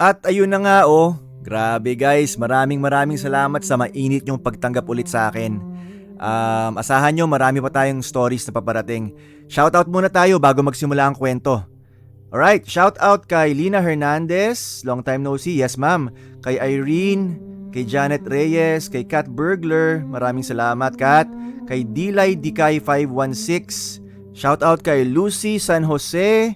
At ayun na nga grabe guys, maraming salamat sa mainit nyong pagtanggap ulit sa akin. Asahan nyo marami pa tayong stories na paparating. Shoutout muna tayo bago magsimula ang kwento. Alright, shoutout kay Lina Hernandez, long time no see, yes ma'am. Kay Irene, kay Janet Reyes, kay Kat Burglar, maraming salamat Kat. Kay Dilay Dikay 516, shoutout kay Lucy San Jose,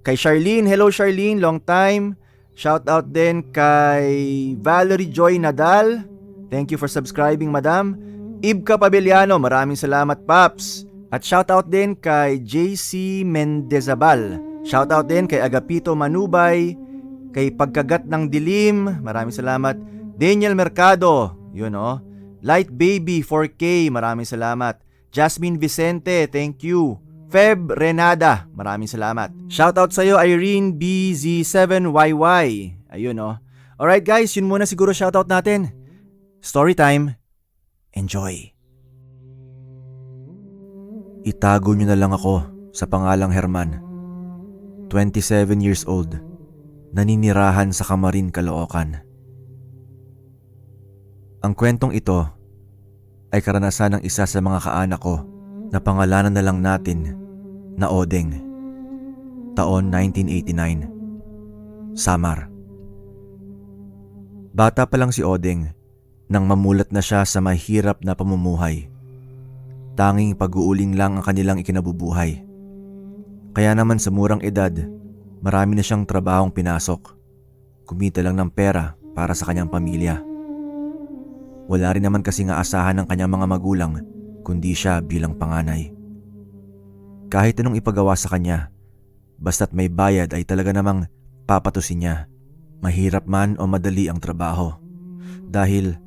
kay Charlene, hello Charlene, long time. Shoutout din kay Valerie Joy Nadal, thank you for subscribing madam. Ibka Pabeliano, maraming salamat paps. At shoutout din kay JC Mendezabal, shoutout din kay Agapito Manubay, kay Pagkagat ng Dilim, maraming salamat. Daniel Mercado, yun Light Baby 4K, maraming salamat. Jasmine Vicente, thank you. Feb Renada, maraming salamat. Shoutout sa'yo Irene BZ7YY. Ayun Alright guys, yun muna siguro shoutout natin. Story time. Enjoy. Itago nyo na lang ako sa pangalang Herman. 27 years old. Naninirahan sa Kamarin, Caloocan. Ang kwentong ito ay karanasan ng isa sa mga kaanak ko na pangalanan na lang natin na Odeng. Taon 1989. Samar. Bata pa lang si Odeng nang mamulat na siya sa mahirap na pamumuhay. Tanging pag-uuling lang ang kanilang ikinabubuhay. Kaya naman sa murang edad, marami na siyang trabahong pinasok. Kumita lang ng pera para sa kanyang pamilya. Wala rin naman kasi nga asahan ng kanyang mga magulang kundi siya bilang panganay. Kahit anong ipagawa sa kanya, basta't may bayad ay talaga namang papatusin niya. Mahirap man o madali ang trabaho. Dahil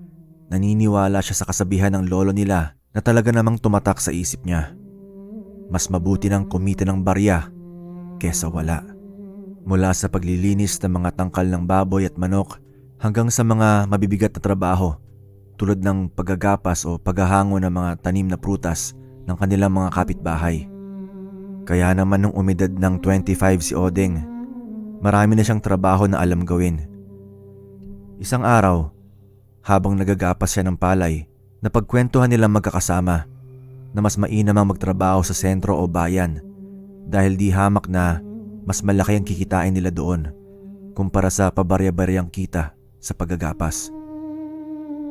naniniwala siya sa kasabihan ng lolo nila na talaga namang tumatak sa isip niya. Mas mabuti nang kumita ng barya kesa wala. Mula sa paglilinis ng mga tangkal ng baboy at manok hanggang sa mga mabibigat na trabaho tulad ng paggagapas o paghahango ng mga tanim na prutas ng kanilang mga kapitbahay. Kaya naman nung umidad ng 25 si Odeng, marami na siyang trabaho na alam gawin. Isang araw, habang nagagapas siya ng palay, napagkwentuhan nilang magkakasama na mas mainam ang magtrabaho sa sentro o bayan dahil di hamak na mas malaki ang kikitain nila doon kumpara sa pabarya-baryang kita sa paggagapas.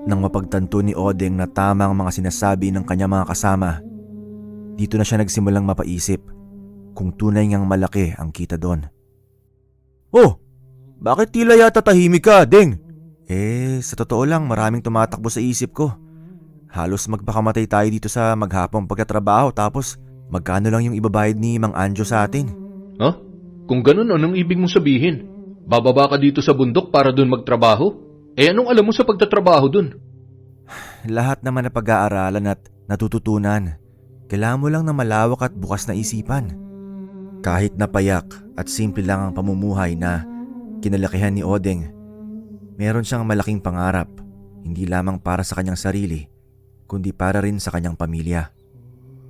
Nang mapagtanto ni Odeng na tama ang mga sinasabi ng kanyang mga kasama, dito na siya nagsimulang mapaisip kung tunay ngang malaki ang kita doon. Oh, bakit tila yata tahimik ka, Deng? Sa totoo lang maraming tumatakbo sa isip ko. Halos magpakamatay tayo dito sa maghapong pagkatrabaho tapos magkano lang yung ibabayad ni Mang Anjo sa atin. Kung ganun, anong ibig mong sabihin? Bababa ka dito sa bundok para dun magtrabaho? Anong alam mo sa pagtatrabaho dun? Lahat naman na pag-aaralan at natututunan. Kailangan mo lang na malawak at bukas na isipan. Kahit napayak at simple lang ang pamumuhay na kinalakihan ni Odeng, meron siyang malaking pangarap, hindi lamang para sa kanyang sarili, kundi para rin sa kanyang pamilya.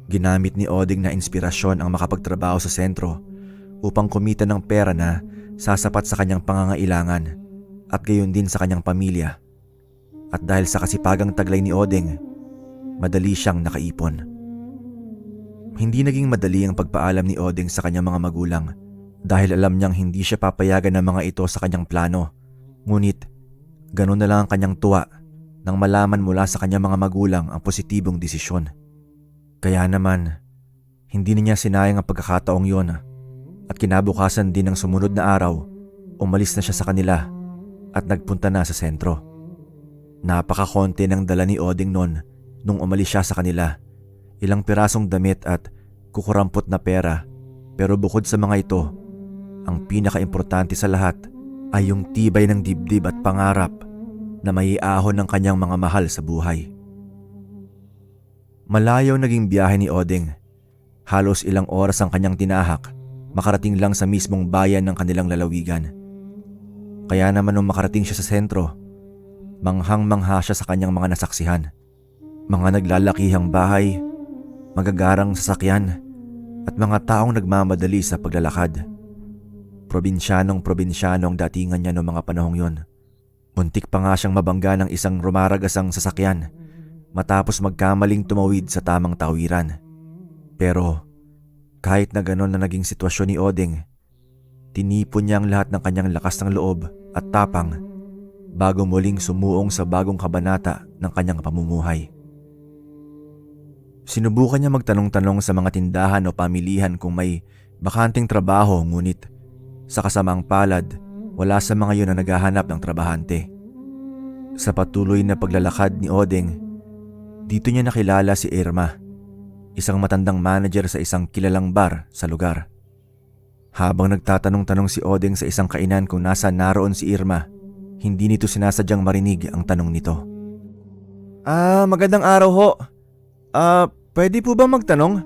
Ginamit ni Odeng na inspirasyon ang makapagtrabaho sa sentro upang kumita ng pera na sasapat sa kanyang pangangailangan at gayon din sa kanyang pamilya. At dahil sa kasipagang taglay ni Odeng, madali siyang nakaipon. Hindi naging madali ang pagpaalam ni Odeng sa kanyang mga magulang dahil alam niyang hindi siya papayagan ng mga ito sa kanyang plano. Ngunit, ganun na lang ang kanyang tuwa nang malaman mula sa kanyang mga magulang ang positibong desisyon. Kaya naman, hindi na niya sinayang ang pagkakataong yon at kinabukasan din ng sumunod na araw, umalis na siya sa kanila at nagpunta na sa sentro. Napakakonti ng dala ni Odeng noon nung umalis siya sa kanila. Ilang pirasong damit at kukurampot na pera, pero bukod sa mga ito, ang pinaka-importante sa lahat ay yung tibay ng dibdib at pangarap na maiahon ng kanyang mga mahal sa buhay. Malayo naging biyahe ni Odeng. Halos ilang oras ang kanyang tinahak, makarating lang sa mismong bayan ng kanilang lalawigan. Kaya naman nung makarating siya sa sentro, manghang-mangha siya sa kanyang mga nasaksihan. Mga naglalakihang bahay, magagarang sasakyan at mga taong nagmamadali sa paglalakad. Probinsyano ang datingan niya noong mga panahong yon. Muntik pa nga siyang mabangga ng isang rumaragasang sasakyan matapos magkamaling tumawid sa tamang tawiran. Pero kahit na ganon na naging sitwasyon ni Oding, tinipon niya ang lahat ng kanyang lakas ng loob at tapang bago muling sumuong sa bagong kabanata ng kanyang pamumuhay. Sinubukan niya magtanong-tanong sa mga tindahan o pamilihan kung may bakanting trabaho, ngunit sa kasamaang palad, wala sa mga yun na naghahanap ng trabahante. Sa patuloy na paglalakad ni Oding, dito niya nakilala si Irma, isang matandang manager sa isang kilalang bar sa lugar. Habang nagtatanong-tanong si Oding sa isang kainan kung nasaan naroon si Irma, hindi nito sinasadyang marinig ang tanong nito. Magandang araw ho. Pwede po ba magtanong?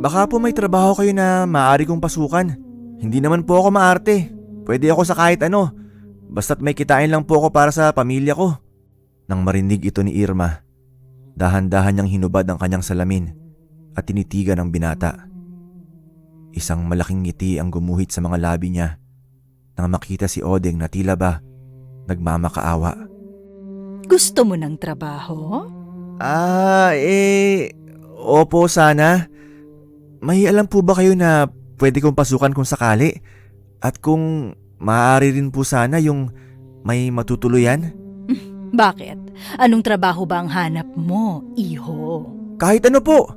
Baka po may trabaho kayo na maaari kong pasukan. Hindi naman po ako maarte. Pwede ako sa kahit ano. Basta't may kitain lang po ako para sa pamilya ko. Nang marinig ito ni Irma, dahan-dahan niyang hinubad ang kanyang salamin at tinitigan ang binata. Isang malaking ngiti ang gumuhit sa mga labi niya nang makita si Oding na tila ba nagmamakaawa. Gusto mo ng trabaho? Opo sana. May alam po ba kayo na pwede kong pasukan kung sakali? At kung maaari rin po sana yung may matutuluyan? Bakit? Anong trabaho ba ang hanap mo, iho? Kahit ano po.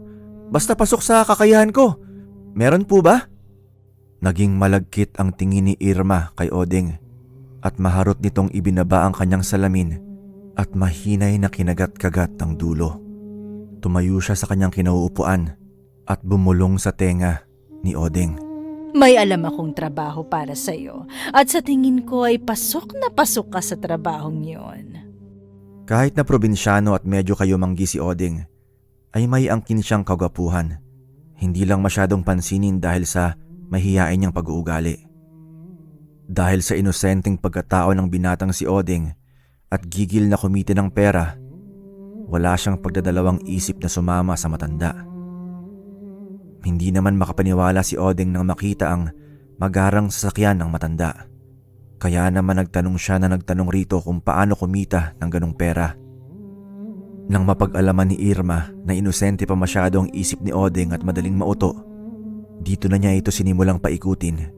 Basta pasok sa kakayahan ko. Meron po ba? Naging malagkit ang tingin ni Irma kay Oding at maharot nitong ibinaba ang kanyang salamin at mahinay na kinagat-kagat ang dulo. Tumayo siya sa kanyang kinauupuan at bumulong sa tenga ni Oding. May alam akong trabaho para sa'yo at sa tingin ko ay pasok na pasok ka sa trabahong yon. Kahit na probinsyano at medyo kayumanggi si Oding, ay may angkin siyang kagwapuhan. Hindi lang masyadong pansinin dahil sa mahiyain niyang pag-uugali. Dahil sa inosenteng pagkatao ng binatang si Oding at gigil na kumita ng pera, wala siyang pagdadalawang isip na sumama sa matanda. Hindi naman makapaniwala si Oding nang makita ang magarang sasakyan ng matanda. Kaya naman nagtanong siya na nagtanong rito kung paano kumita ng ganong pera. Nang mapag-alaman ni Irma na inosente pa masyado ang isip ni Oding at madaling mauto, dito na niya ito sinimulang paikutin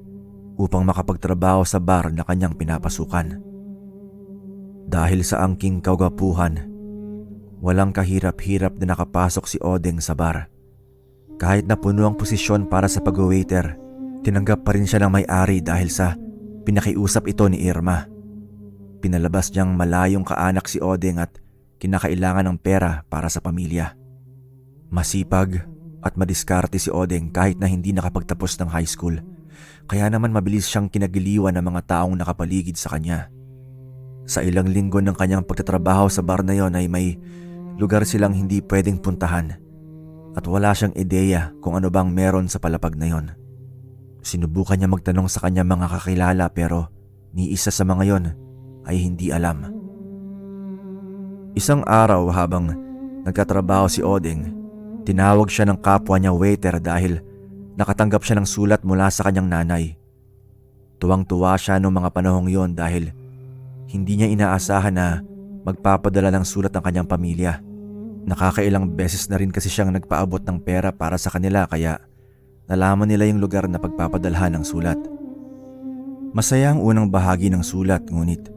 upang makapagtrabaho sa bar na kanyang pinapasukan. Dahil sa angking kagwapuhan, walang kahirap-hirap na nakapasok si Oding sa bar. Kahit na puno ang posisyon para sa pag-waiter, tinanggap pa rin siya ng may-ari dahil sa pinakiusap ito ni Irma. Pinalabas niyang malayong kaanak si Oding at kinakailangan ng pera para sa pamilya. Masipag at madiskarte si Oding kahit na hindi nakapagtapos ng high school. Kaya naman mabilis siyang kinagiliwan ng mga taong nakapaligid sa kanya. Sa ilang linggo ng kanyang pagtatrabaho sa bar na yon ay may lugar silang hindi pwedeng puntahan at wala siyang ideya kung ano bang meron sa palapag na yon. Sinubukan niya magtanong sa kanya mga kakilala pero ni isa sa mga yon ay hindi alam. Isang araw habang nagkatrabaho si Oding, tinawag siya ng kapwa niya waiter dahil nakatanggap siya ng sulat mula sa kanyang nanay. Tuwang-tuwa siya noong mga panahong yon dahil hindi niya inaasahan na magpapadala ng sulat ang kanyang pamilya. Nakakailang beses na rin kasi siyang nagpaabot ng pera para sa kanila kaya nalaman nila yung lugar na pagpapadalhan ng sulat. Masaya ang unang bahagi ng sulat ngunit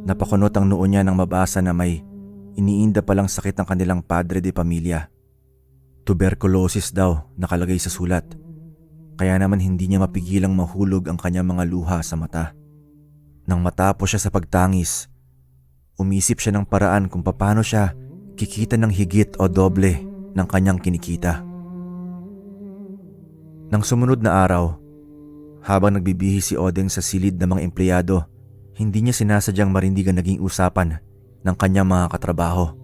napakunot ang noo niya nang mabasa na may iniinda palang sakit ng kanilang padre de pamilya. Tuberculosis daw nakalagay sa sulat. Kaya naman hindi niya mapigilang mahulog ang kanyang mga luha sa mata. Nang matapos siya sa pagtangis, umisip siya ng paraan kung paano siya kikita ng higit o doble ng kanyang kinikita. Nang sumunod na araw, habang nagbibihis si Oding sa silid ng mga empleyado, hindi niya sinasadyang marinig ang naging usapan ng kanyang mga katrabaho.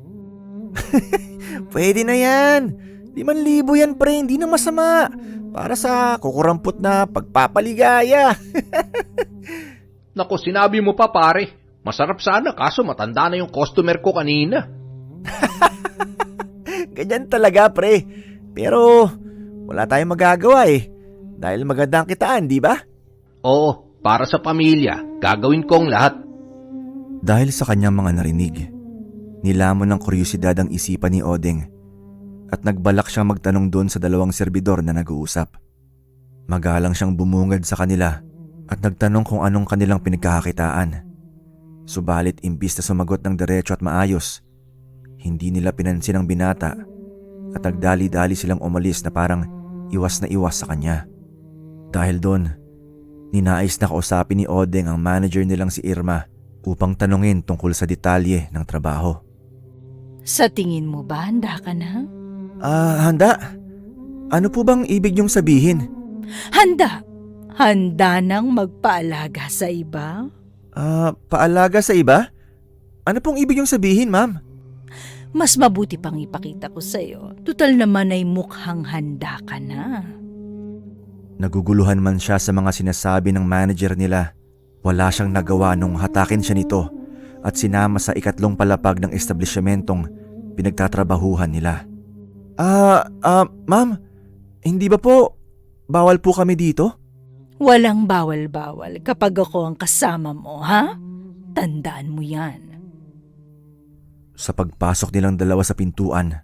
Pwede na yan! 5,000 yan pre, hindi na masama. Para sa kukurampot na pagpapaligaya. Nako, sinabi mo pa pare. Masarap sana kaso matanda na yung customer ko kanina. Ganyan talaga pre. Pero wala tayong magagawa eh. Dahil maganda ang kitaan, di ba? Oo, Para sa pamilya, gagawin ko ang lahat. Dahil sa kanyang mga narinig, nilamon ng kuryusidad ang isipan ni Odeng at nagbalak siyang magtanong doon sa dalawang serbidor na nag-uusap. Magalang siyang bumungad sa kanila at nagtanong kung anong kanilang pinagkakakitaan. Subalit imbis na sumagot ng diretso at maayos, hindi nila pinansin ang binata at nagdali-dali silang umalis na parang iwas na iwas sa kanya. Dahil doon, ninais na kausapin ni Odeng ang manager nilang si Irma upang tanungin tungkol sa detalye ng trabaho. Sa tingin mo ba handa ka na? Handa? Ano po bang ibig niyong sabihin? Handa! Handa nang magpaalaga sa iba? Paalaga sa iba? Ano pong ibig niyong sabihin, ma'am? Mas mabuti pang ipakita ko sa'yo. Tutal naman ay mukhang handa ka na. Naguguluhan man siya sa mga sinasabi ng manager nila. Wala siyang nagawa nung hatakin siya nito at sinama sa ikatlong palapag ng establishmentong pinagtatrabahuhan nila. Ma'am, hindi ba po bawal po kami dito? Walang bawal-bawal kapag ako ang kasama mo, ha? Tandaan mo yan. Sa pagpasok nilang dalawa sa pintuan,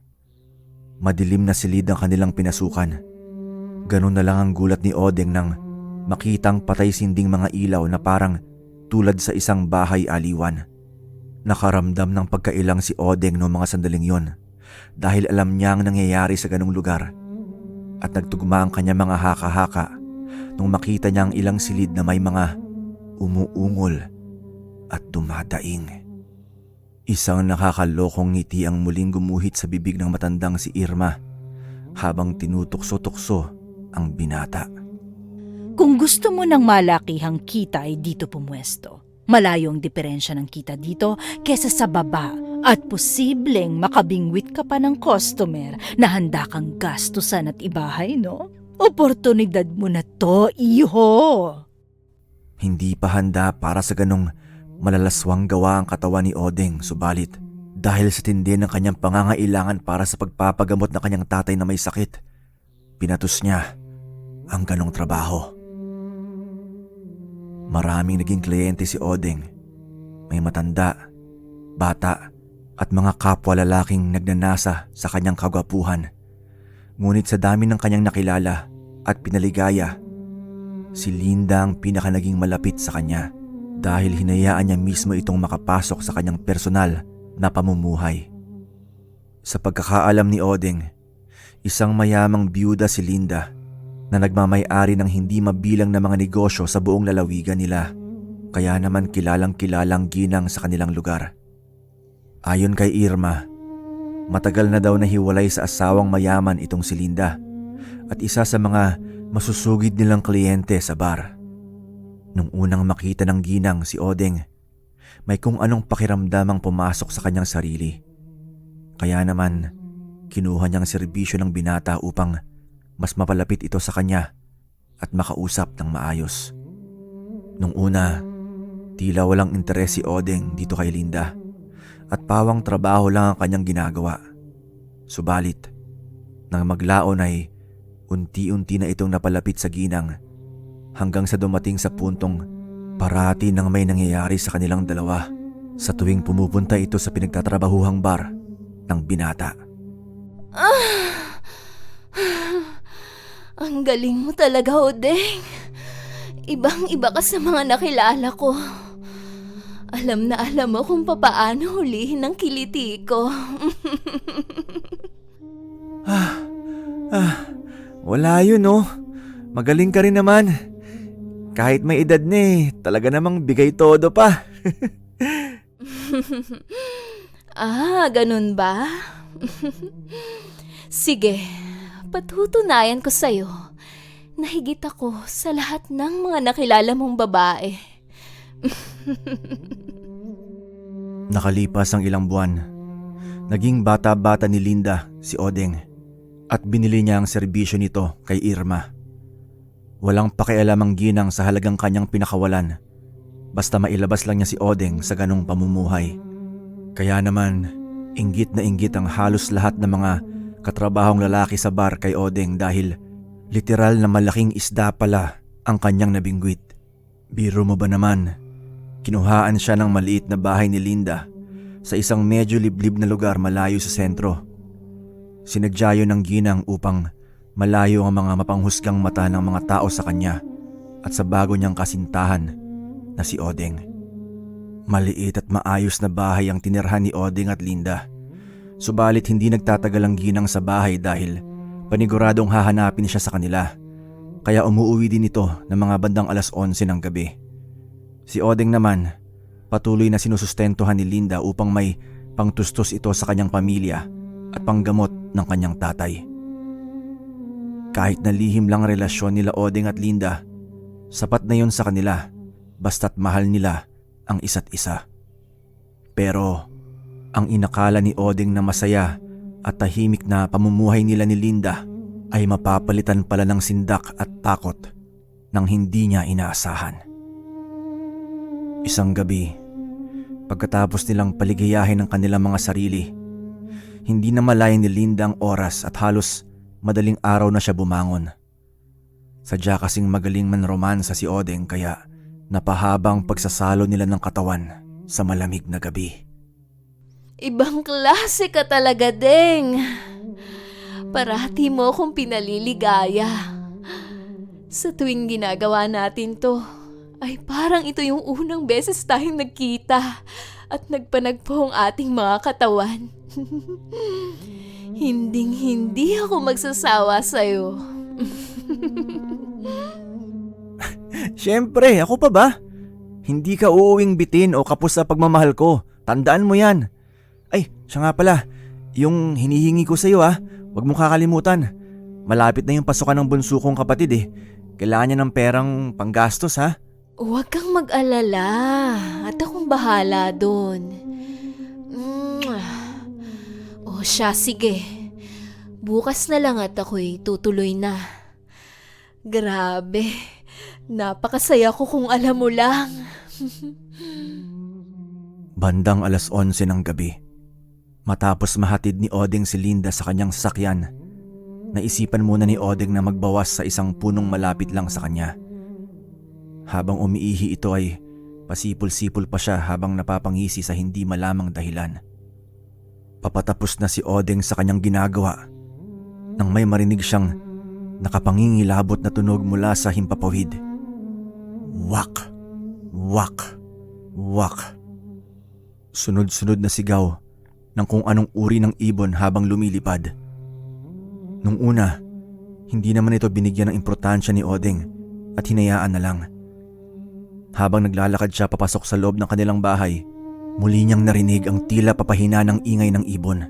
madilim na silid ang kanilang pinasukan. Ganun na lang ang gulat ni Odeng nang makitang patay-sinding mga ilaw na parang tulad sa isang bahay aliwan. Nakaramdam ng pagkailang si Odeng noong mga sandaling yon dahil alam niya ang nangyayari sa ganung lugar at nagtugma ang kanyang mga haka-haka nung makita niya ang ilang silid na may mga umuungol at dumadaing. Isang nakakalokong ngiti ang muling gumuhit sa bibig ng matandang si Irma habang tinutukso-tukso ang binata. Kung gusto mo ng malakihang kita ay dito pumwesto. Malayo ang diferensya ng kita dito kesa sa baba at posibleng makabingwit ka pa ng customer na handa kang gastusan at ibahay, no? Oportunidad mo na to, iho! Hindi pa handa para sa ganong malalaswang gawa ang katawan ni Odeng, subalit dahil sa tindi ng kanyang pangangailangan para sa pagpapagamot ng kanyang tatay na may sakit, pinatus niya ang ganong trabaho. Maraming naging kliyente si Odeng. May matanda, bata at mga kapwa lalaking nagnanasa sa kanyang kagwapuhan. Ngunit sa dami ng kanyang nakilala at pinaligaya, si Linda ang pinaka naging malapit sa kanya dahil hinayaan niya mismo itong makapasok sa kanyang personal na pamumuhay. Sa pagkakaalam ni Odeng, isang mayamang biyuda si Linda na nagmamay-ari ng hindi mabilang na mga negosyo sa buong lalawigan nila. Kaya naman kilalang-kilalang ginang sa kanilang lugar. Ayon kay Irma, matagal na daw nahiwalay sa asawang mayaman itong si Linda at isa sa mga masusugid nilang kliyente sa bar. Nung unang makita ng ginang si Odeng, may kung anong pakiramdamang pumasok sa kanyang sarili. Kaya naman, kinuha niyang serbisyo ng binata upang mas mapalapit ito sa kanya at makausap ng maayos. Nung una, tila walang interes si Odeng dito kay Linda at pawang trabaho lang ang kanyang ginagawa. Subalit, nang maglaon ay unti-unti na itong napalapit sa ginang hanggang sa dumating sa puntong parati nang may nangyayari sa kanilang dalawa sa tuwing pumupunta ito sa pinagtatrabahuhang bar ng binata. Ang galing mo talaga, Odeng. Ibang-iba ka sa mga nakilala ko. Alam na alam mo kung papaano hulihin ang kiliti ko. Wala yun, no? Magaling ka rin naman. Kahit may edad na talaga namang bigay todo pa. Ganun ba? Sige, patutunayan ko sa'yo na higit ako sa lahat ng mga nakilala mong babae. Nakalipas ang ilang buwan, naging bata-bata ni Linda si Odeng at binili niya ang serbisyo nito kay Irma. Walang pakialam ang ginang sa halagang kanyang pinakawalan, basta mailabas lang niya si Odeng sa ganong pamumuhay. Kaya naman, inggit na inggit ang halos lahat ng mga katrabahong lalaki sa bar kay Odeng dahil literal na malaking isda pala ang kanyang nabingwit. Biro mo ba naman? Kinuhaan siya ng maliit na bahay ni Linda sa isang medyo liblib na lugar malayo sa sentro. Sinadya yun ng ginang upang malayo ang mga mapanghusgang mata ng mga tao sa kanya at sa bago niyang kasintahan na si Odeng. Maliit at maayos na bahay ang tinirhan ni Odeng at Linda. Subalit hindi nagtatagal ang ginang sa bahay dahil paniguradong hahanapin siya sa kanila. Kaya umuwi din ito ng mga bandang 11:00 ng gabi. Si Odeng naman, patuloy na sinusustentuhan ni Linda upang may pangtustos ito sa kanyang pamilya at panggamot ng kanyang tatay. Kahit na lihim lang ang relasyon nila Odeng at Linda, sapat na yun sa kanila basta't mahal nila ang isa't isa. Pero ang inakala ni Odeng na masaya at tahimik na pamumuhay nila ni Linda ay mapapalitan pala ng sindak at takot nang hindi niya inaasahan. Isang gabi, pagkatapos nilang paligayahin ang kanilang mga sarili, hindi na malayan ni Linda ang oras at halos madaling araw na siya bumangon. Sadya kasing magaling manromansa si Odeng kaya napahabang pagsasalo nila ng katawan sa malamig na gabi. Ibang klase ka talaga, Deng. Parati mo akong pinaliligaya. Sa tuwing ginagawa natin to, ay parang ito yung unang beses tayong nagkita at nagpanagpo ang ating mga katawan. Hinding-hindi ako magsasawa sa'yo. Siyempre, ako pa ba? Hindi ka uuwing bitin o kapos sa pagmamahal ko. Tandaan mo yan. Ay, siya nga pala. Yung hinihingi ko sa'yo huwag mong kakalimutan. Malapit na yung pasukan ng bunso kong kapatid eh. Kailangan niya ng perang panggastos ha. Huwag kang mag-alala at akong bahala doon. O siya, sige. Bukas na lang at ako'y tutuloy na. Grabe, napakasaya ko kung alam mo lang. Bandang 11:00 ng gabi. Matapos mahatid ni Odeng si Linda sa kanyang sasakyan, naisipan muna ni Odeng na magbawas sa isang punong malapit lang sa kanya. Habang umiihi ito ay pasipol-sipol pa siya habang napapangisi sa hindi malamang dahilan. Papatapos na si Odeng sa kanyang ginagawa nang may marinig siyang nakapangingilabot na tunog mula sa himpapawid. Wak! Wak! Wak! Sunod-sunod na sigaw ng kung anong uri ng ibon habang lumilipad. Nung una, hindi naman ito binigyan ng importansya ni Odeng at hinayaan na lang. Habang naglalakad siya papasok sa loob ng kanilang bahay, muli niyang narinig ang tila papahina ng ingay ng ibon.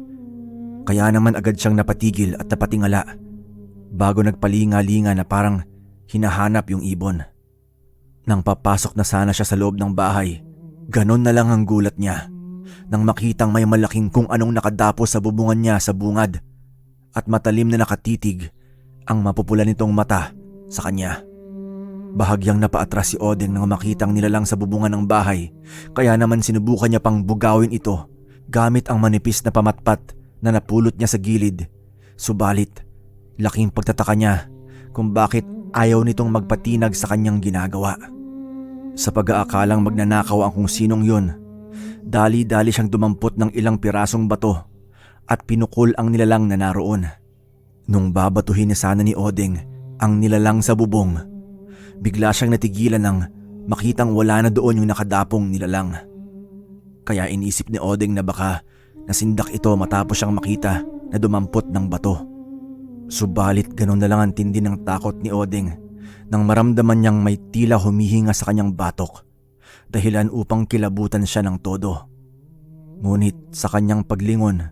Kaya naman agad siyang napatigil at napatingala bago nagpalinga-linga na parang hinahanap yung ibon. Nang papasok na sana siya sa loob ng bahay, ganon na lang ang gulat niya nang makitang may malaking kung anong nakadapo sa bubungan niya sa bungad at matalim na nakatitig ang mapupula nitong mata sa kanya. Bahagyang napaatras si Odeng nang makitang nilalang sa bubungan ng bahay, kaya naman sinubukan niya pang bugawin ito gamit ang manipis na pamatpat na napulot niya sa gilid. Subalit, laking pagtataka niya kung bakit ayaw nitong magpatinag sa kanyang ginagawa. Sa pag-aakalang magnanakaw ang kung sinong yun, dali-dali siyang dumampot ng ilang pirasong bato at pinukol ang nilalang na naroon. Nung babatuhin na sana ni Odeng ang nilalang sa bubong, bigla siyang natigilan nang makitang wala na doon yung nakadapong nilalang. Kaya inisip ni Odeng na baka nasindak ito matapos siyang makita na dumampot ng bato. Subalit ganon na lang ang tindi ng takot ni Odeng nang maramdaman niyang may tila humihinga sa kanyang batok, dahilan upang kilabutan siya ng todo. Ngunit sa kanyang paglingon,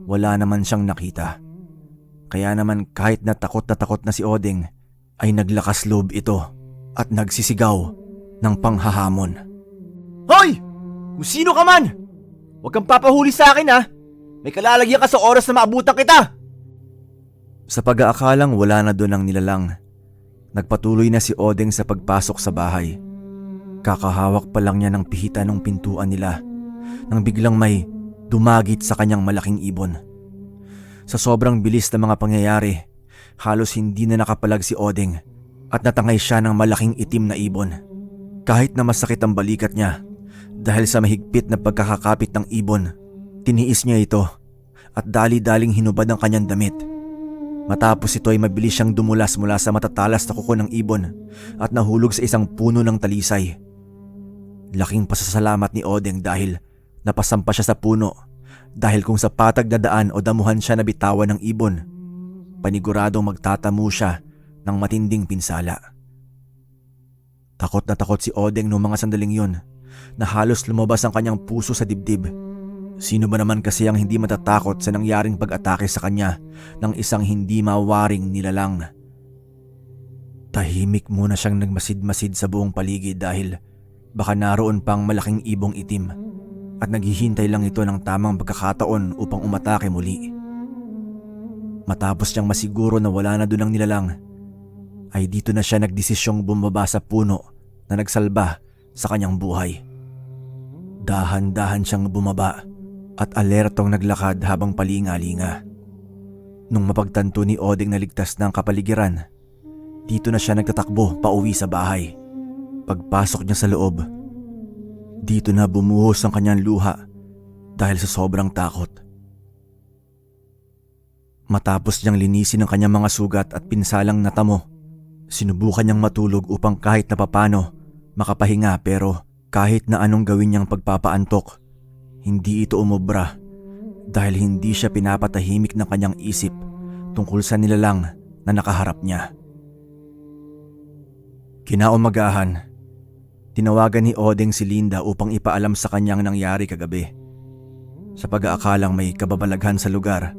wala naman siyang nakita. Kaya naman kahit na takot na si Odeng, ay naglakas loob ito at nagsisigaw ng panghahamon. Hoy! Kung sino ka man! Huwag kang papahuli sa akin May kalalagyan ka sa oras na maabutan kita! Sa pag-aakalang wala na doon ang nilalang, nagpatuloy na si Odeng sa pagpasok sa bahay. Kakahawak pa lang niya ng pihita ng pintuan nila nang biglang may dumagit sa kanyang malaking ibon. Sa sobrang bilis ng mga pangyayari, halos hindi na nakapalag si Odeng at natangay siya ng malaking itim na ibon. Kahit na masakit ang balikat niya dahil sa mahigpit na pagkakakapit ng ibon, tiniis niya ito at dali-daling hinubad ang kanyang damit. Matapos ito ay mabilis siyang dumulas mula sa matatalas na kuko ng ibon at nahulog sa isang puno ng talisay. Laking pasasalamat ni Odeng dahil napasampa siya sa puno, dahil kung sa patag na daan o damuhan siya nabitawan ng ibon, paniguradong magtatamu siya ng matinding pinsala. Takot na takot si Odeng noong mga sandaling yun na halos lumabas ang kanyang puso sa dibdib. Sino ba naman kasi ang hindi matatakot sa nangyaring pag-atake sa kanya ng isang hindi mawaring nilalang? Tahimik muna siyang nagmasid-masid sa buong paligid dahil baka naroon pang malaking ibong itim at naghihintay lang ito ng tamang pagkakataon upang umatake muli. Matapos niyang masiguro na wala na doon ang nilalang, ay dito na siya nagdesisyong bumaba sa puno na nagsalba sa kanyang buhay. Dahan-dahan siyang bumaba at alertong naglakad habang palinga-linga. Nung mapagtanto ni Odeng na ligtas na ang kapaligiran, dito na siya nagtatakbo pauwi sa bahay. Pagpasok niya sa loob, dito na bumuhos ang kanyang luha dahil sa sobrang takot. Matapos niyang linisin ang kanyang mga sugat at pinsalang natamo, sinubukan niyang matulog upang kahit na papano makapahinga, pero kahit na anong gawin niyang pagpapaantok, hindi ito umubra dahil hindi siya pinapatahimik ng kanyang isip tungkol sa nilalang na nakaharap niya. Kinaumagahan, tinawagan ni Odeng si Linda upang ipaalam sa kanyang nangyari kagabi. Sa pag-aakalang may kababalaghan sa lugar,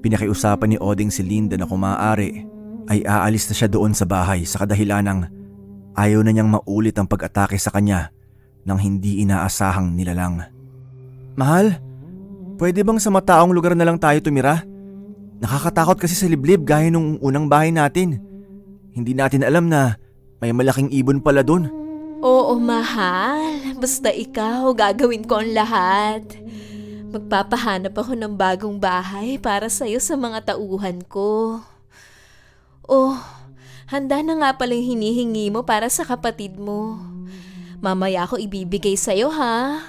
pinakiusapan ni Odeng si Linda na kung maaari ay aalis na siya doon sa bahay sa kadahilanang ayaw na niyang maulit ang pag-atake sa kanya ng hindi inaasahang nilalang. Mahal, pwede bang sa mataong lugar na lang tayo tumira? Nakakatakot kasi sa liblib gaya nung unang bahay natin. Hindi natin alam na may malaking ibon pala doon. Oo, mahal. Basta ikaw, gagawin ko ang lahat. Magpapahanap ako ng bagong bahay para sa'yo sa mga tauhan ko. Oh, handa na nga pala yung hinihingi mo para sa kapatid mo. Mamaya ako ibibigay sa'yo, ha?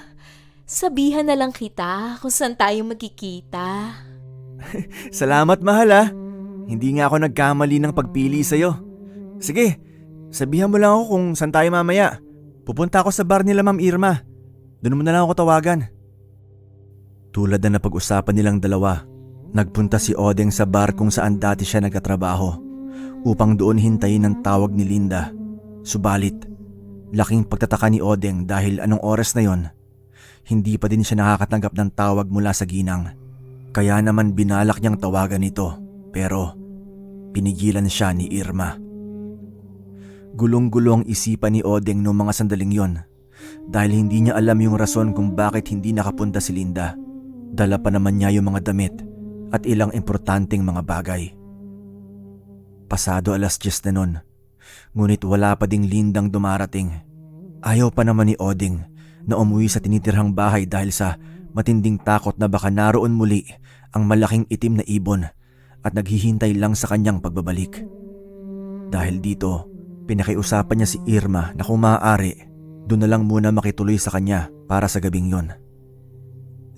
Sabihan na lang kita kung saan tayo magkikita. Salamat, mahal ah. Hindi nga ako nagkamali ng pagpili sa'yo. Sige, sabihan mo lang ako kung saan tayo mamaya. Pupunta ako sa bar nila Ma'am Irma. Doon mo na lang ako tawagan. Tulad na napag-usapan nilang dalawa, nagpunta si Odeng sa bar kung saan dati siya nagkatrabaho upang doon hintayin ang tawag ni Linda. Subalit, laking pagtataka ni Odeng dahil anong oras na yon, hindi pa din siya nakakatanggap ng tawag mula sa ginang. Kaya naman binalak niyang tawagan ito, pero pinigilan siya ni Irma. Gulong-gulo ang isipan ni Odeng noong mga sandaling yon dahil hindi niya alam yung rason kung bakit hindi nakapunta si Linda. Dala pa naman niya yung mga damit at ilang importanteng mga bagay. Pasado 10:00 na nun, ngunit wala pa ding Lindang dumarating. Ayaw pa naman ni Odeng na umuwi sa tinitirhang bahay dahil sa matinding takot na baka naroon muli ang malaking itim na ibon at naghihintay lang sa kanyang pagbabalik. Dahil dito, pinakiusapan niya si Irma na kung maaari, doon na lang muna makituloy sa kanya para sa gabing yon.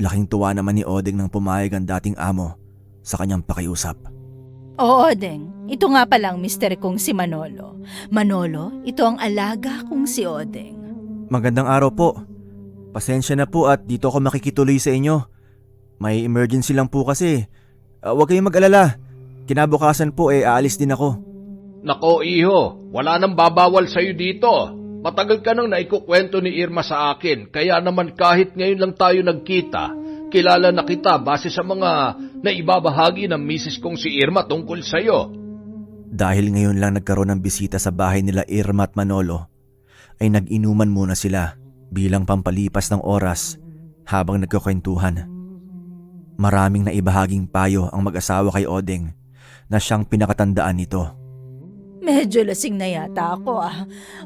Laking tuwa naman ni Odeng nang pumayag ang dating amo sa kanyang pakiusap. Oo, Odeng. Ito nga palang mister kong si Manolo. Manolo, ito ang alaga kong si Odeng. Magandang araw po. Pasensya na po at dito ako makikituloy sa inyo. May emergency lang po kasi. Huwag kayong mag-alala. Kinabukasan po aalis din ako. Nako iho, wala nang babawal sa'yo dito. Matagal ka nang naikukwento ni Irma sa akin, kaya naman kahit ngayon lang tayo nagkita, kilala na kita base sa mga naibabahagi ng misis kong si Irma tungkol sa'yo. Dahil ngayon lang nagkaroon ng bisita sa bahay nila Irma at Manolo, ay nag-inuman muna sila bilang pampalipas ng oras habang nagkukwentuhan. Maraming naibahaging payo ang mag-asawa kay Odeng na siyang pinakatandaan nito. Medyo lasing na yata ako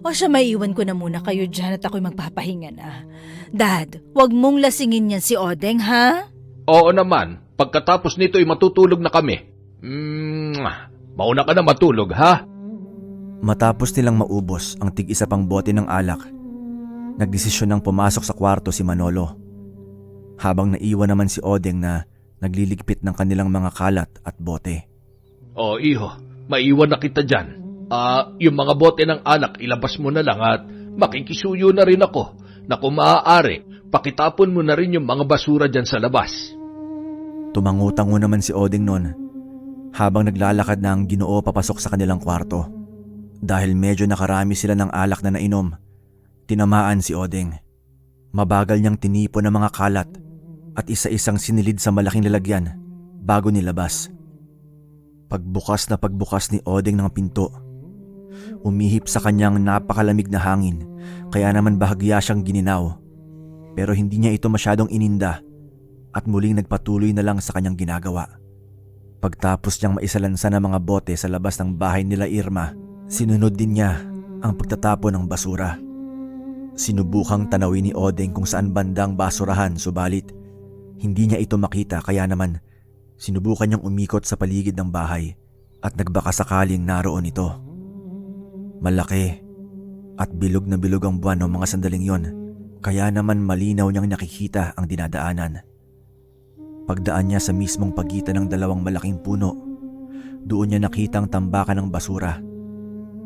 O siya, maiwan ko na muna kayo dyan at ako'y magpapahinga na. Dad, wag mong lasingin yan si Odeng, ha? Oo naman, pagkatapos nito ay matutulog na kami. Mauna ka na matulog, ha? Matapos nilang maubos ang tig-isa pang bote ng alak Nagdesisyon ng pumasok sa kwarto si Manolo, habang naiwan naman si Odeng na nagliligpit ng kanilang mga kalat at bote. O iho, maiwan na kita dyan. Yung mga bote ng alak ilabas mo na lang at makikisuyo na rin ako na kung maaari, pakitapon mo na rin yung mga basura dyan sa labas. Tumangutango naman si Odeng noon habang naglalakad na ang Ginoo papasok sa kanilang kwarto. Dahil medyo nakarami sila ng alak na nainom, tinamaan si Odeng. Mabagal niyang tinipon ang mga kalat at isa-isang sinilid sa malaking lalagyan bago nilabas. Pagbukas ni Odeng ng pinto, umihip sa kanyang napakalamig na hangin, kaya naman bahagya siyang gininaw. Pero hindi niya ito masyadong ininda at muling nagpatuloy na lang sa kanyang ginagawa. Pagtapos niyang maisalansan ang mga bote sa labas ng bahay nila Irma, sinunod din niya ang pagtatapon ng basura. Sinubukang tanawin ni Odeng kung saan bandang basurahan, subalit hindi niya ito makita, kaya naman sinubukan niyang umikot sa paligid ng bahay at nagbaka sakaling naroon ito. Malaki at bilog na bilog ang buwan ng mga sandaling yon, kaya naman malinaw niyang nakikita ang dinadaanan. Pagdaan niya sa mismong pagitan ng dalawang malaking puno, doon niya nakita ang tambakan ng basura,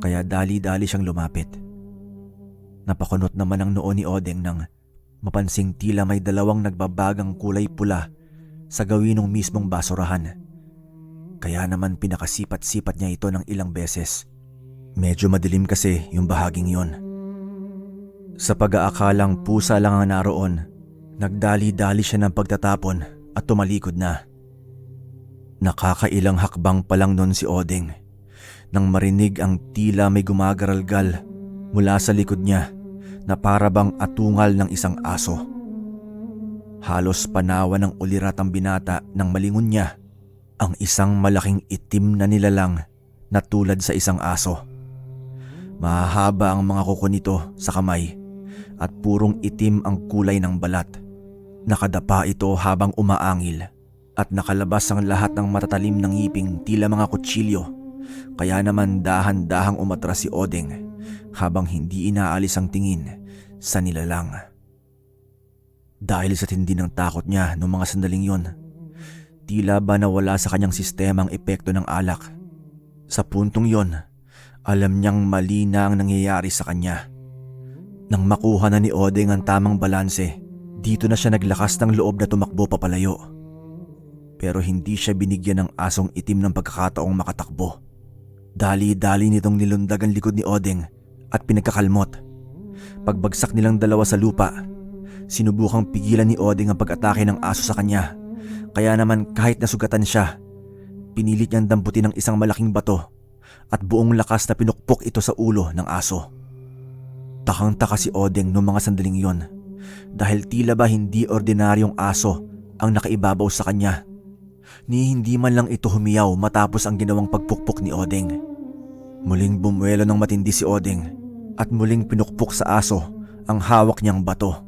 kaya dali-dali siyang lumapit. Napakunot naman ang noo ni Odeng nang mapansing tila may dalawang nagbabagang kulay pula sa gawin ng mismong basurahan. Kaya naman pinakasipat-sipat niya ito ng ilang beses. Medyo madilim kasi yung bahaging yon. Sa pag-aakalang pusa lang ang naroon, nagdali-dali siya ng pagtatapon at tumalikod na. Nakakailang hakbang pa lang noon si Odeng nang marinig ang tila may gumagaralgal mula sa likod niya na parabang atungal ng isang aso. Halos panawa ng ulirat ang binata nang malingon niya ang isang malaking itim na nilalang na tulad sa isang aso. Mahahaba ang mga kuko nito sa kamay at purong itim ang kulay ng balat. Nakadapa ito habang umaangil at nakalabas ang lahat ng matatalim ng ngiping tila mga kutsilyo. Kaya naman dahan-dahang umatras si Odeng habang hindi inaalis ang tingin sa nilalang. Dahil sa tindi ng takot niya noong mga sandaling yon, tila ba nawala sa kanyang sistema ang epekto ng alak. Sa puntong yon, alam niyang mali na ang nangyayari sa kanya. Nang makuha na ni Odeng ang tamang balanse, dito na siya naglakas ng loob na tumakbo papalayo. Pero hindi siya binigyan ng asong itim ng pagkakataong makatakbo. Dali-dali nitong nilundag ang likod ni Odeng at pinagkakalmot. Pagbagsak nilang dalawa sa lupa, sinubukang pigilan ni Odeng ang pag-atake ng aso sa kanya. Kaya naman kahit nasugatan siya, pinilit niyang damputin ng isang malaking bato at buong lakas na pinukpok ito sa ulo ng aso. Takang-taka si Odeng noong mga sandaling yon dahil tila ba hindi ordinaryong aso ang nakaibabaw sa kanya. Ni hindi man lang ito humiyaw matapos ang ginawang pagpukpok ni Odeng. Muling bumuelo ng matindi si Odeng at muling pinukpok sa aso ang hawak niyang bato.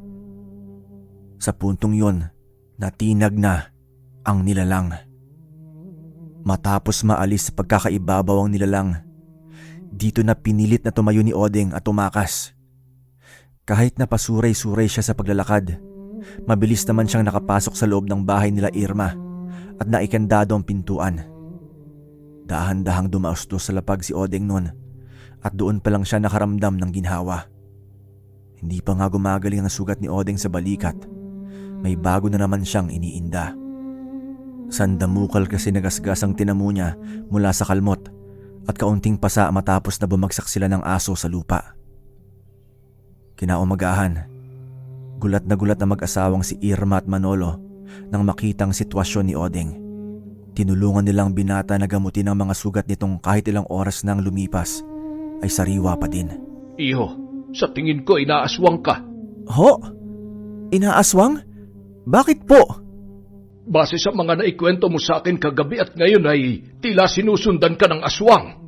Sa puntong yon, natinag na ang nilalang. Matapos maalis sa pagkakaibabaw ang nilalang, dito na pinilit na tumayo ni Odeng at tumakas. Kahit napasuray-suray siya sa paglalakad, mabilis naman siyang nakapasok sa loob ng bahay nila Irma at naikandado ang pintuan. Dahan-dahang dumaustos sa lapag si Odeng noon at doon pa lang siya nakaramdam ng ginhawa. Hindi pa nga gumagaling ang sugat ni Odeng sa balikat, may bago na naman siyang iniinda. Sandamukal kasi nagasgas ang tinamo niya mula sa kalmot at kaunting pasa matapos na bumagsak sila ng aso sa lupa. Kinaumagahan, gulat na mag-asawang si Irma at Manolo nang makitang sitwasyon ni Odeng. Tinulungan nilang binata na gamutin ang mga sugat nitong kahit ilang oras nang lumipas ay sariwa pa din. Iho, sa tingin ko inaaswang ka. Ho? Inaaswang? Bakit po? Base sa mga naikwento mo sa akin kagabi at ngayon ay tila sinusundan ka ng aswang.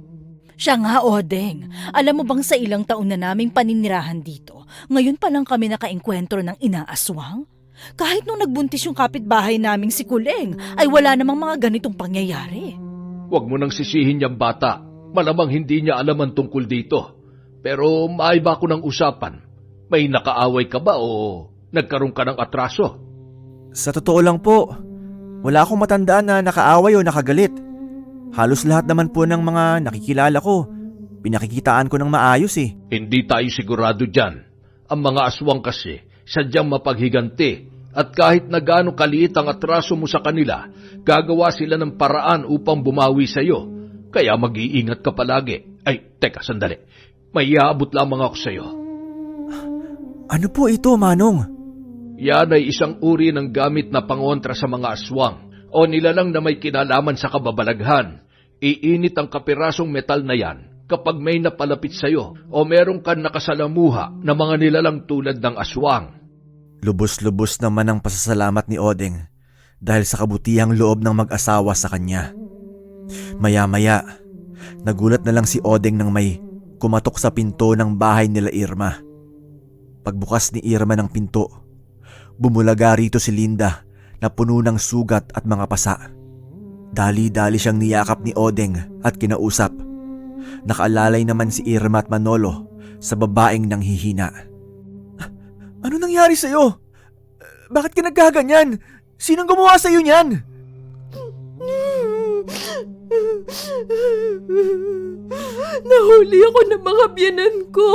Siya nga, Odeng. Alam mo bang sa ilang taon na naming paninirahan dito, ngayon pa lang kami nakaengkwentro ng inaaswang? Kahit nung nagbuntis yung kapitbahay naming si Kuleng, ay wala namang mga ganitong pangyayari. Huwag mo nang sisihin niyang bata. Malamang hindi niya alam ang tungkol dito. Pero maiba ko ng usapan. May nakaaway ka ba o nagkaroon ka ng atraso? Sa totoo lang po, wala akong matandaan na nakaaway o nakagalit. Halos lahat naman po ng mga nakikilala ko, pinakikitaan ko ng maayos eh. Hindi tayo sigurado dyan. Ang mga aswang kasi, sadyang mapaghiganti. At kahit na gaano kaliit ang atraso mo sa kanila, gagawa sila ng paraan upang bumawi sa'yo. Kaya mag-iingat ka palagi. Ay, teka, sandali. May iaabot lamang ako sa'yo. Ano po ito, Manong? Yan ay isang uri ng gamit na pangontra sa mga aswang o nilalang na may kinalaman sa kababalaghan. Iinit ang kapirasong metal na yan kapag may napalapit sa'yo o meron kang nakasalamuha na mga nilalang tulad ng aswang. Lubos-lubos naman ang pasasalamat ni Odeng dahil sa kabutihang loob ng mag-asawa sa kanya. Maya-maya, nagulat na lang si Odeng nang may kumatok sa pinto ng bahay nila Irma. Pagbukas ni Irma ng pinto, bumulaga rito si Linda na puno ng sugat at mga pasa. Dali-dali siyang niyakap ni Odeng at kinausap. Nakaalalay naman si Irma at Manolo sa babaeng nanghihina. Ano nangyari sa'yo? Bakit ka nagkaganyan? Sinong gumawa sa'yo niyan? Nahuli ako ng mga biyanan ko.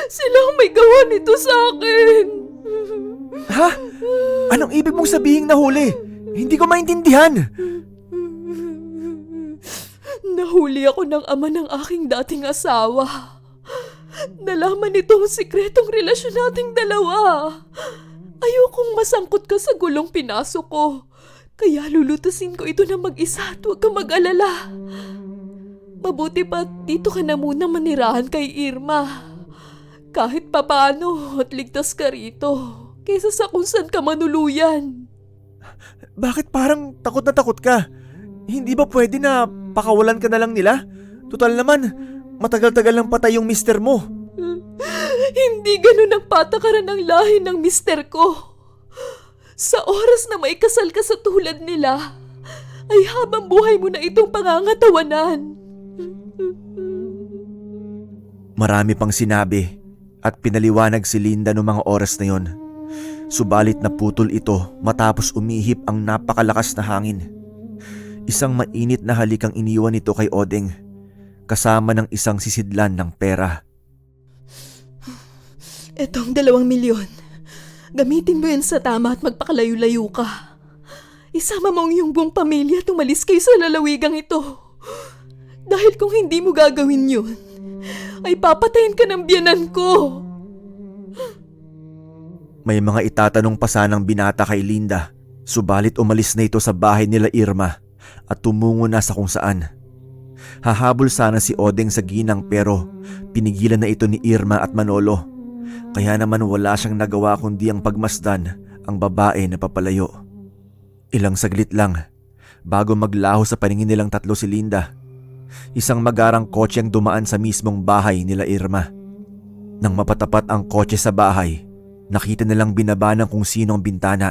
Silang may gawa nito sa akin. Ha? Anong ibig mong sabihing nahuli? Hindi ko maintindihan. Nahuli ako ng ama ng aking dating asawa. Nalaman nitong sikretong relasyon nating dalawa. Ayokong masangkot ka sa gulong pinasok ko. Kaya lulutasin ko ito na mag-isa at huwag kang mag-alala. Mabuti pa dito ka na muna manirahan kay Irma. Kahit papaano at ligtas ka rito. Kaysa sa kung saan ka manuluyan. Bakit parang takot na takot ka? Hindi ba pwede na pakawalan ka na lang nila? Tutal naman, matagal-tagal lang patay yung mister mo. Hindi ganun ang patakaran ng lahi ng mister ko. Sa oras na may kasal ka sa tulad nila, ay habang buhay mo na itong pangangatawanan. Marami pang sinabi at pinaliwanag si Linda noong mga oras na yon. Subalit naputol ito matapos umihip ang napakalakas na hangin. Isang mainit na halik ang iniwan nito kay Odeng, kasama ng isang sisidlan ng pera. Etong 2,000,000. Gamitin mo yan sa tama at magpakalayo-layo ka. Isama mo ang iyong buong pamilya at umalis kayo sa lalawigang ito. Dahil kung hindi mo gagawin yun, ay papatayin ka ng biyanan ko. May mga itatanong pa sanang binata kay Linda, subalit umalis na ito sa bahay nila Irma at tumungo na sa kung saan. Hahabol sana si Odeng sa ginang pero pinigilan na ito ni Irma at Manolo. Kaya naman wala siyang nagawa kundi ang pagmasdan ang babae na papalayo. Ilang saglit lang bago maglaho sa paningin nilang tatlo si Linda. Isang magarang kotse ang dumaan sa mismong bahay nila Irma. Nang mapatapat ang kotse sa bahay, nakita nilang binaba ng kung sino ang bintana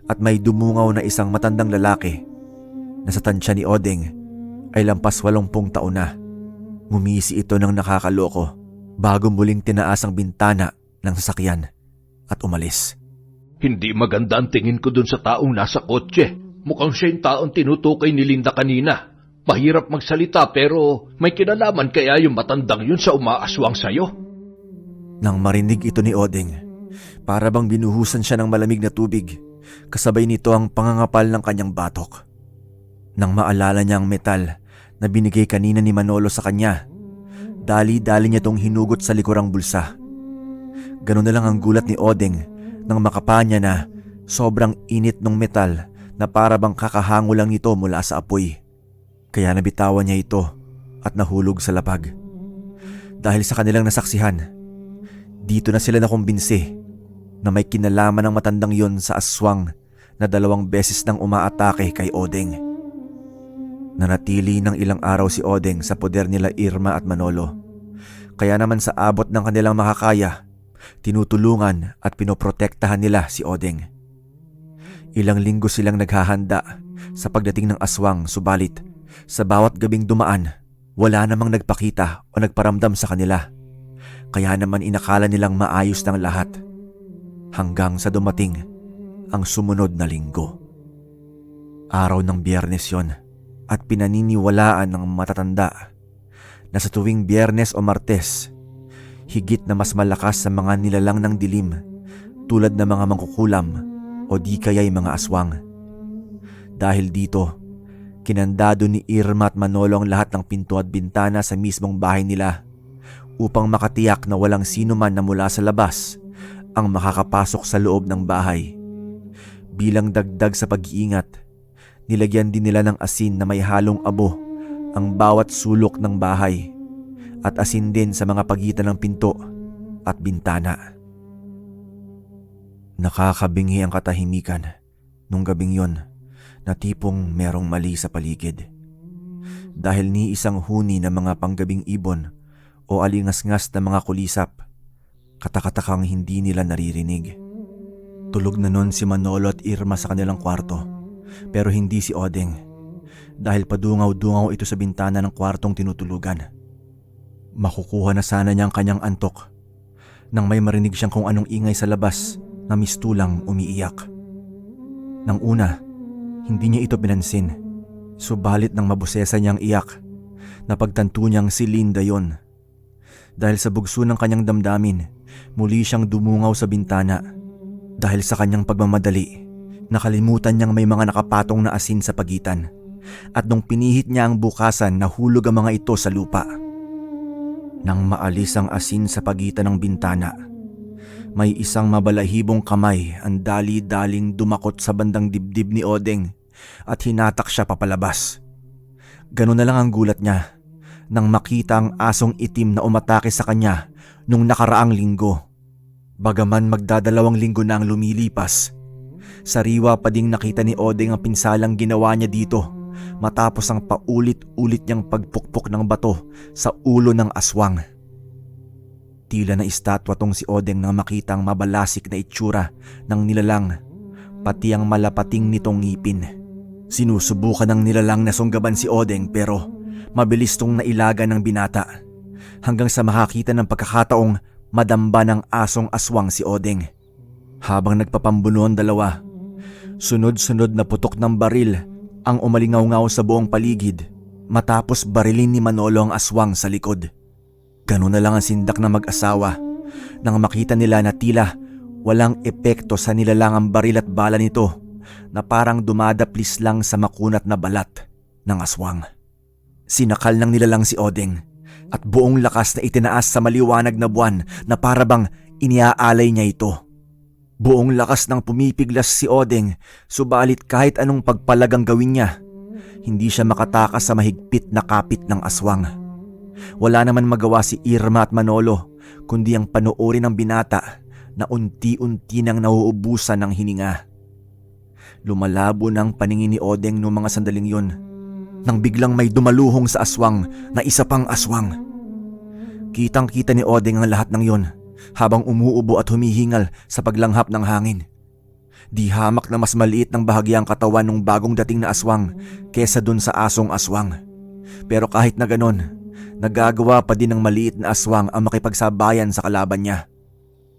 at may dumungaw na isang matandang lalaki na sa tansya ni Odeng ay lampas 80 taon na. Ngumisi ito ng nakakaloko bago muling tinaas ang bintana ng sasakyan at umalis. Hindi maganda ang tingin ko dun sa taong nasa kotse. Mukhang siya yung taong tinutukoy ni Linda kanina. Mahirap magsalita pero may kinalaman kaya yung matandang yun sa umaaswang sayo. Nang marinig ito ni Odeng, para bang binuhusan siya ng malamig na tubig, kasabay nito ang pangangapal ng kanyang batok. Nang maalala niya ang metal na binigay kanina ni Manolo sa kanya, dali-dali niya itong hinugot sa likurang bulsa. Ganun na lang ang gulat ni Odeng nang makapa niya na sobrang init ng metal na para bang kakahango lang nito mula sa apoy. Kaya nabitawan niya ito at nahulog sa lapag. Dahil sa kanilang nasaksihan, dito na sila nakumbinsi na may kinalaman ng matandang yon sa aswang na 2 beses nang umaatake kay Odeng. Nanatili ng ilang araw si Odeng sa poder nila Irma at Manolo. Kaya naman sa abot ng kanilang makakaya, tinutulungan at pinoprotektahan nila si Odeng. Ilang linggo silang naghahanda sa pagdating ng aswang, subalit sa bawat gabing dumaan, wala namang nagpakita o nagparamdam sa kanila. Kaya naman inakala nilang maayos ng lahat. Hanggang sa dumating ang sumunod na linggo. Araw ng Biyernes yon at pinaniniwalaan ng matatanda na sa tuwing Biyernes o Martes, higit na mas malakas sa mga nilalang ng dilim tulad ng mga mangkukulam o di kaya'y mga aswang. Dahil dito, kinandado ni Irma at Manolo ang lahat ng pinto at bintana sa mismong bahay nila upang makatiyak na walang sino man na mula sa labas ang makakapasok sa loob ng bahay. Bilang dagdag sa pag-iingat, nilagyan din nila ng asin na may halong abo ang bawat sulok ng bahay at asin din sa mga pagitan ng pinto at bintana. Nakakabingi ang katahimikan nung gabing yon na tipong merong mali sa paligid. Dahil ni isang huni ng mga panggabing ibon o alingas-ngas na mga kulisap, katakatakang hindi nila naririnig. Tulog na nun si Manolo at Irma sa kanilang kwarto, pero hindi si Odeng dahil padungaw-dungaw ito sa bintana ng kwartong tinutulugan. Makukuha na sana niya ang kanyang antok nang may marinig siyang kung anong ingay sa labas na mistulang umiiyak. Nang una, hindi niya ito pinansin, subalit nang mabusesa niyang iyak, napagtanto niyang si Linda yon. Dahil sa bugso ng kanyang damdamin, muli siyang dumungaw sa bintana. Dahil sa kanyang pagmamadali, nakalimutan niyang may mga nakapatong na asin sa pagitan. At nung pinihit niya ang bukasan, nahulog ang mga ito sa lupa. Nang maalis ang asin sa pagitan ng bintana, may isang mabalahibong kamay ang dali-daling dumakot sa bandang dibdib ni Odeng at hinatak siya papalabas. Ganun na lang ang gulat niya nang makita ang asong itim na umatake sa kanya nung nakaraang linggo. Bagaman magdadalawang linggo na ang lumilipas, sariwa pa ding nakita ni Odeng ang pinsalang ginawa niya dito matapos ang paulit-ulit niyang pagpukpok ng bato sa ulo ng aswang. Tila na estatwa tong si Odeng nang makita ang mabalasik na itsura ng nilalang, pati ang malapating nitong ngipin. Sinusubukan ng nilalang na sunggaban si Odeng pero mabilis tong nailaga ng binata hanggang sa makakita ng pagkakataong madamba ng asong aswang si Odeng. Habang nagpapambuno ang dalawa, sunod-sunod na putok ng baril ang umalingaw-ngaw sa buong paligid matapos barilin ni Manolo ang aswang sa likod. Ganun na lang ang sindak ng mag-asawa nang makita nila na tila walang epekto sa nilalang ang baril at bala nito na parang dumadaplis lang sa makunat na balat ng aswang. Sinakal ng nilalang si Odeng at buong lakas na itinaas sa maliwanag na buwan na parabang iniaalay niya ito. Buong lakas ng pumipiglas si Odeng, subalit kahit anong pagpalagang gawin niya, hindi siya makatakas sa mahigpit na kapit ng aswang. Wala naman magawa si Irma at Manolo kundi ang panoorin ng binata na unti-unti nang nauubusan ng hininga. Lumalabo ng paningin ni Odeng noong mga sandaling yun nang biglang may dumaluhong sa aswang na isa pang aswang. Kitang-kita ni Odeng ang lahat ng yon habang umuubo at humihingal sa paglanghap ng hangin. Di hamak na mas maliit ng bahagyang katawan ng bagong dating na aswang kesa dun sa asong aswang. Pero kahit na ganon, nagagawa pa din ng maliit na aswang ang makipagsabayan sa kalaban niya.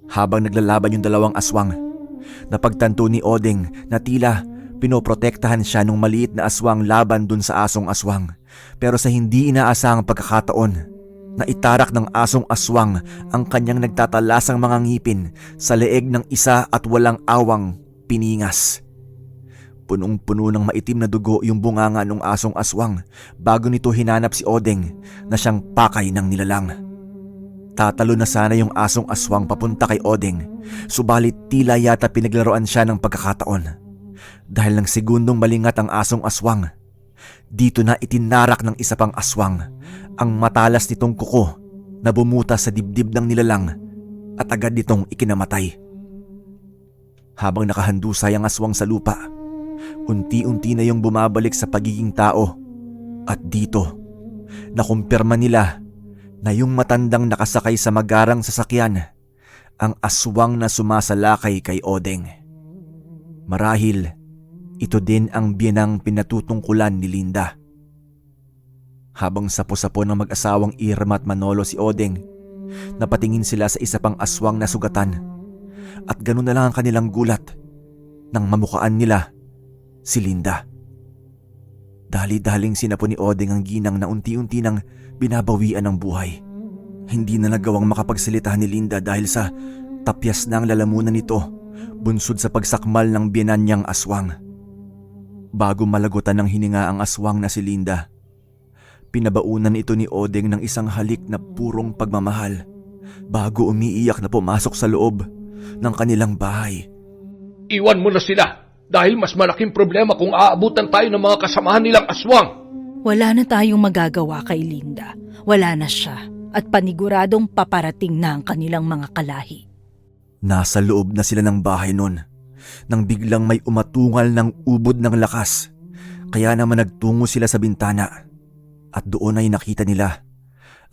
Habang naglalaban yung dalawang aswang, napagtanto ni Odeng na tila pinoprotektahan siya ng maliit na aswang laban dun sa asong aswang. Pero sa hindi inaasahang pagkakataon, naitarak ng asong aswang ang kanyang nagtatalasang mga ngipin sa leeg ng isa at walang awang piningas. Punong-puno ng maitim na dugo yung bunganga ng asong aswang bago nito hinanap si Odeng na siyang pakay ng nilalang. Tatalo na sana yung asong aswang papunta kay Odeng, subalit tila yata pinaglaruan siya ng pagkakataon. Dahil ng segundong malingat ang asong aswang, dito na itinarak ng isa pang aswang ang matalas nitong kuko na bumutas sa dibdib ng nilalang at agad nitong ikinamatay. Habang nakahandusay ang aswang sa lupa, unti-unti na yung bumabalik sa pagiging tao. At dito, nakumpirma nila na yung matandang nakasakay sa magarang sasakyan ang aswang na sumasalakay kay Odeng. Marahil, ito din ang biyenang pinatutungkulan ni Linda. Habang sapo-sapo ng mag-asawang Irma at Manolo si Odeng, Napatingin sila sa isa pang aswang na sugatan. At ganun na lang ang kanilang gulat nang mamukaan nila si Linda. Dali-daling sinapo ni Odeng ang ginang na unti-unti nang binabawian ng buhay. Hindi na nagawang makapagsalita ni Linda dahil sa tapyas na ang lalamunan nito bunsod sa pagsakmal ng biyenan niyang aswang. Bago malagutan ng hininga ang aswang na si Linda, pinabaunan ito ni Odeng ng isang halik na purong pagmamahal bago umiiyak na pumasok sa loob ng kanilang bahay. Iwan mo na sila dahil mas malaking problema kung aabutan tayo ng mga kasamahan nilang aswang. Wala na tayong magagawa kay Linda. Wala na siya at paniguradong paparating na ang kanilang mga kalahi. Nasa loob na sila ng bahay nun nang biglang may umatungal ng ubod ng lakas. Kaya naman nagtungo sila sa bintana at doon ay nakita nila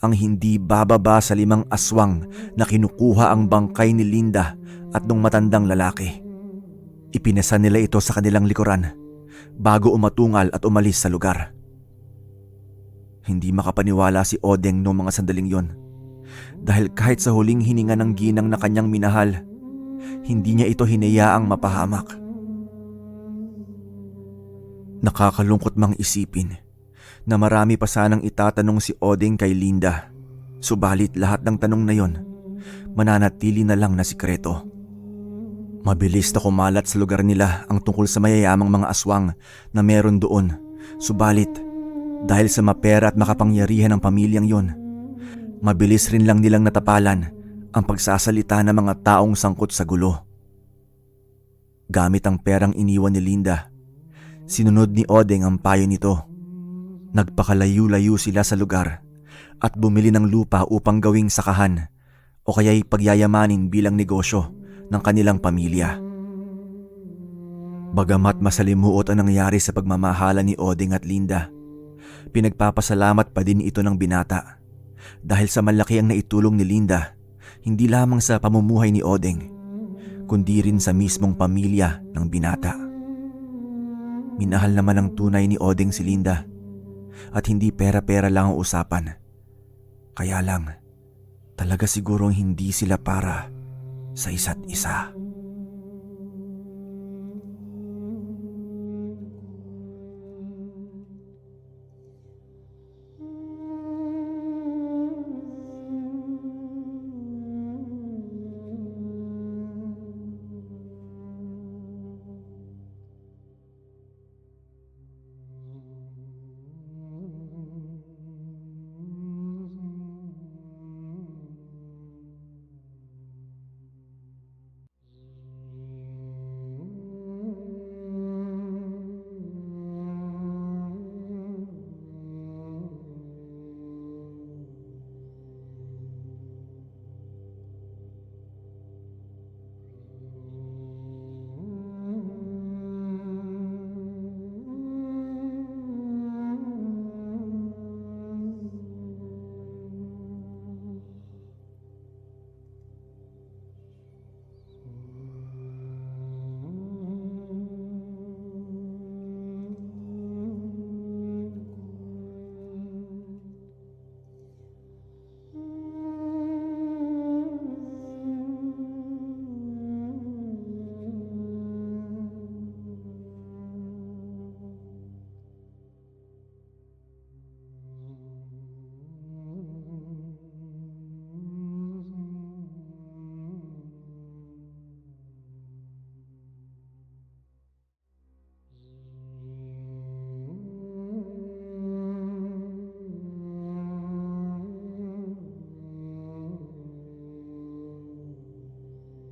ang hindi bababa sa 5 aswang na kinukuha ang bangkay ni Linda at nung matandang lalaki. Ipinasa nila ito sa kanilang likuran bago umatungal at umalis sa lugar. Hindi makapaniwala si Odeng noong mga sandaling yon dahil kahit sa huling hininga ng ginang na kanyang minahal, hindi niya ito hinayaang mapahamak. Nakakalungkot mang isipin na marami pa sanang itatanong si Odeng kay Linda, subalit lahat ng tanong na yon mananatili na lang na sikreto. Mabilis na kumalat sa lugar nila ang tungkol sa mayayamang mga aswang na meron doon, subalit dahil sa mapera at makapangyarihan ng pamilyang yon, mabilis rin lang nilang natapalan ang pagsasalita ng mga taong sangkot sa gulo. Gamit ang perang iniwan ni Linda, sinunod ni Odeng ang payo nito. Nagpakalayo-layo sila sa lugar at bumili ng lupa upang gawing sakahan o kaya'y pagyayamanin bilang negosyo ng kanilang pamilya. Bagamat masalimuot ang nangyari sa pagmamahala ni Odeng at Linda, pinagpapasalamat pa din ito ng binata dahil sa malaki ang naitulong ni Linda, hindi lamang sa pamumuhay ni Odeng, kundi rin sa mismong pamilya ng binata. Minahal naman ang tunay ni Odeng si Linda at hindi pera-pera lang ang usapan. Kaya lang, talaga sigurong hindi sila para sa isa't isa.